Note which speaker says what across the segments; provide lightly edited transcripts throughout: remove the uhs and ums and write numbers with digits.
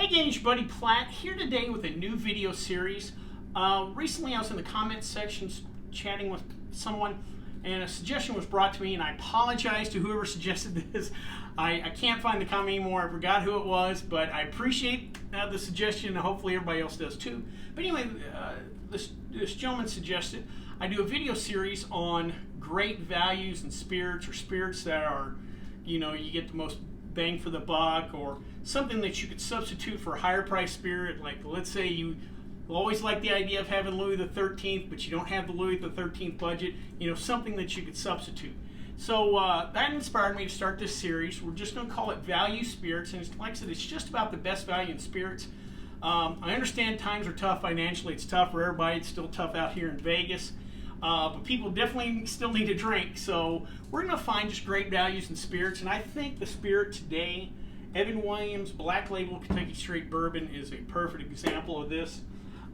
Speaker 1: Hey gang, it's your buddy Platt here today with a new video series. Recently I was in the comments sections chatting with someone and a suggestion was brought to me, and I apologize to whoever suggested this. I can't find the comment anymore. I forgot who it was, but I appreciate the suggestion and hopefully everybody else does too. But anyway, this gentleman suggested I do a video series on great values and spirits, or spirits that are, you get the most bang for the buck, or something that you could substitute for a higher price spirit. Like, let's say you always like the idea of having Louis the 13th, but you don't have the Louis the 13th budget, something that you could substitute. So that inspired me to start this series. We're just going to call it Value Spirits, and like I said, it's just about the best value in spirits. I understand times are tough financially. It's tough for everybody. It's still tough out here in Vegas. But people definitely still need to drink, so we're going to find just great values in spirits. And I think the spirit today, Evan Williams Black Label Kentucky Straight Bourbon, is a perfect example of this.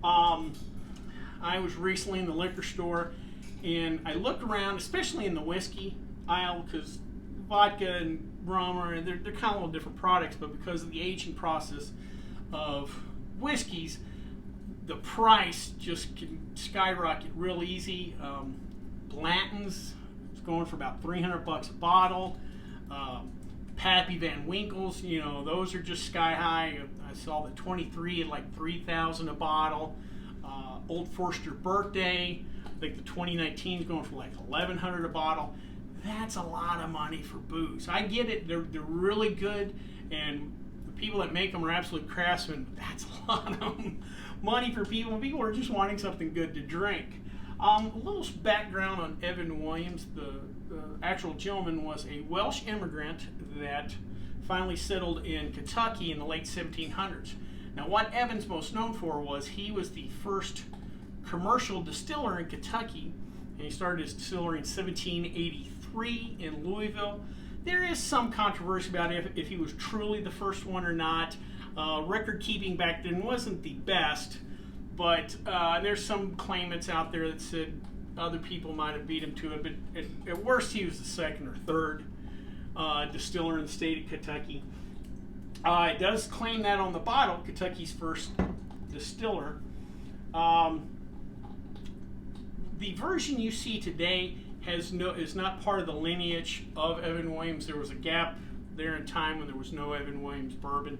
Speaker 1: I was recently in the liquor store and I looked around, especially in the whiskey aisle, because vodka and rum they're kind of little different products, but because of the aging process of whiskeys, the price just can skyrocket real easy. Blanton's is going for about $300 a bottle. Pappy Van Winkle's, those are just sky high. I saw the 23 at like $3,000 a bottle. Old Forester Birthday, I think the 2019 is going for like $1,100 a bottle. That's a lot of money for booze. I get it; they're really good, and the people that make them are absolute craftsmen. But that's a lot of money for people. People are just wanting something good to drink. A little background on Evan Williams. The actual gentleman was a Welsh immigrant that finally settled in Kentucky in the late 1700s. Now, what Evan's most known for was he was the first commercial distiller in Kentucky, and he started his distillery in 1783 in Louisville. There is some controversy about if he was truly the first one or not. Record keeping back then wasn't the best, but there's some claimants out there that said other people might have beat him to it, but at worst he was the second or third distiller in the state of Kentucky. It does claim that on the bottle, Kentucky's first distiller. The version you see today is not part of the lineage of Evan Williams. There was a gap there in time when there was no Evan Williams bourbon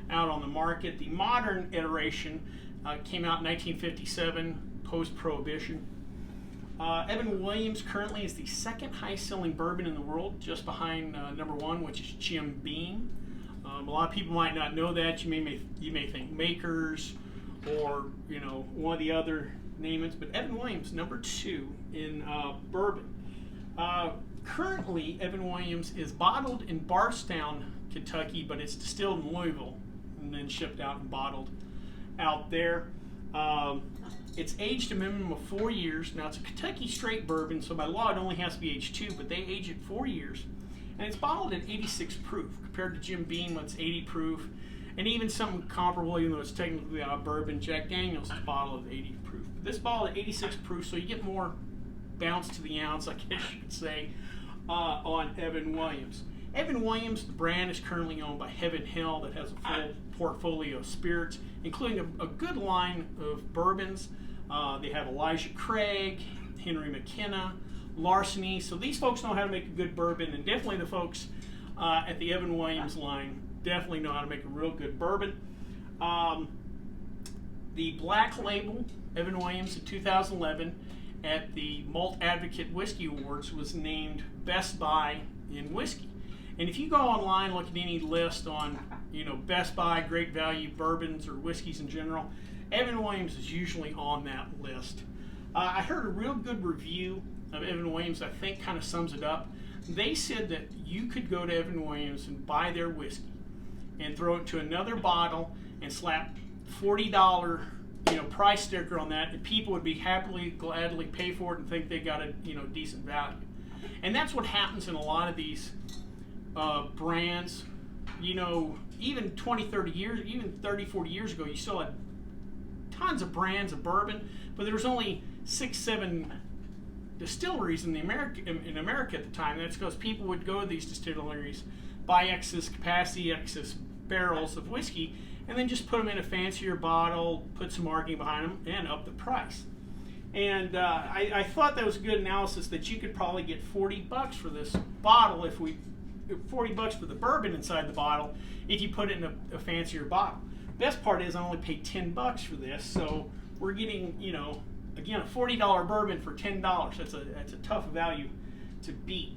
Speaker 1: out on the market. The modern iteration came out in 1957, post-Prohibition. Evan Williams currently is the second highest-selling bourbon in the world, just behind number one, which is Jim Beam. A lot of people might not know that. You may think Makers or one of the other names, but Evan Williams number two in bourbon. Currently, Evan Williams is bottled in Bardstown, Kentucky, but it's distilled in Louisville and then shipped out and bottled out there. It's aged a minimum of 4 years. Now, it's a Kentucky straight bourbon, so by law it only has to be aged 2, but they age it 4 years. And it's bottled at 86 proof, compared to Jim Beam, it's 80 proof. And even something comparable, even though it's technically bourbon, Jack Daniels is bottled at 80 proof. But this bottle at 86 proof, so you get more bounce to the ounce, I guess you could say, on Evan Williams. Evan Williams, the brand, is currently owned by Heaven Hill, that has a full portfolio of spirits, including a good line of bourbons. They have Elijah Craig, Henry McKenna, Larceny. So these folks know how to make a good bourbon, and definitely the folks at the Evan Williams line definitely know how to make a real good bourbon. The Black Label, Evan Williams, in 2011 at the Malt Advocate Whiskey Awards was named Best Buy in Whiskey. And if you go online, look at any list on Best Buy, great value bourbons or whiskeys in general, Evan Williams is usually on that list. I heard a real good review of Evan Williams, I think kind of sums it up. They said that you could go to Evan Williams and buy their whiskey and throw it to another bottle and slap $40 price sticker on that, and people would be gladly pay for it and think they got a decent value. And that's what happens in a lot of these brands. Even 20, 30 years, even 30, 40 years ago, you still had tons of brands of bourbon, but there was only 6, 7 distilleries in America at the time. That's because people would go to these distilleries, buy excess capacity, excess barrels of whiskey, and then just put them in a fancier bottle, put some marketing behind them, and up the price. And I thought that was a good analysis, that you could probably get $40 for this bottle $40 for the bourbon inside the bottle if you put it in a fancier bottle. Best part is I only paid $10 for this, so we're getting, you know, again, a $40 bourbon for $10. That's a tough value to beat.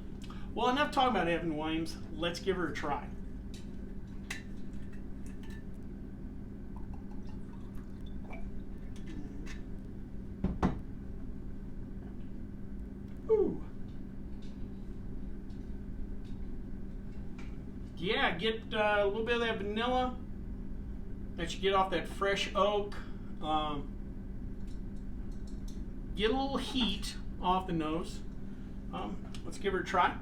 Speaker 1: Well, enough talking about Evan Williams. Let's give her a try. Ooh. Yeah, get a little bit of that vanilla that you get off that fresh oak. Get a little heat off the nose. Let's give her a try.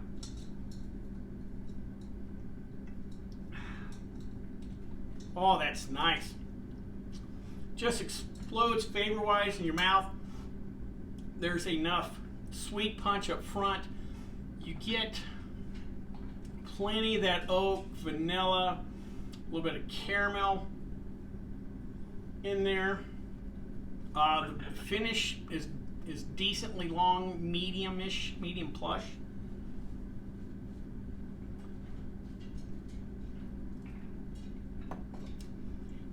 Speaker 1: Oh, that's nice. Just explodes flavor-wise in your mouth. There's enough sweet punch up front. You get plenty of that oak, vanilla, a little bit of caramel in there. The finish is decently long, medium-ish, medium plush.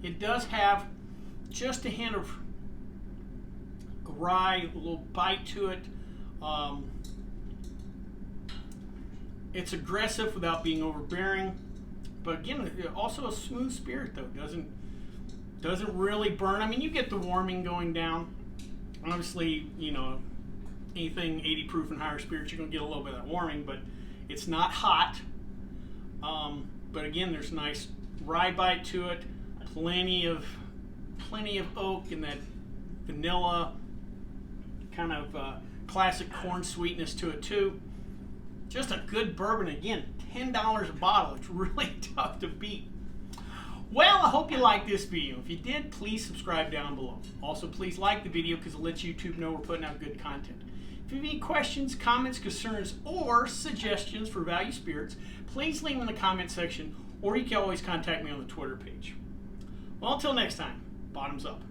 Speaker 1: It does have just a hint of rye, a little bite to it. It's aggressive without being overbearing, but again, also a smooth spirit though. Doesn't really burn. I mean, you get the warming going down. Obviously, you know, anything 80 proof and higher spirits, you're gonna get a little bit of that warming, but it's not hot. But again, there's nice rye bite to it. Plenty of oak and that vanilla kind of classic corn sweetness to it too. Just a good bourbon. Again, $10 a bottle. It's really tough to beat. Well, I hope you liked this video. If you did, please subscribe down below. Also, please like the video because it lets YouTube know we're putting out good content. If you have any questions, comments, concerns, or suggestions for Value Spirits, please leave them in the comment section, or you can always contact me on the Twitter page. Well, until next time, bottoms up.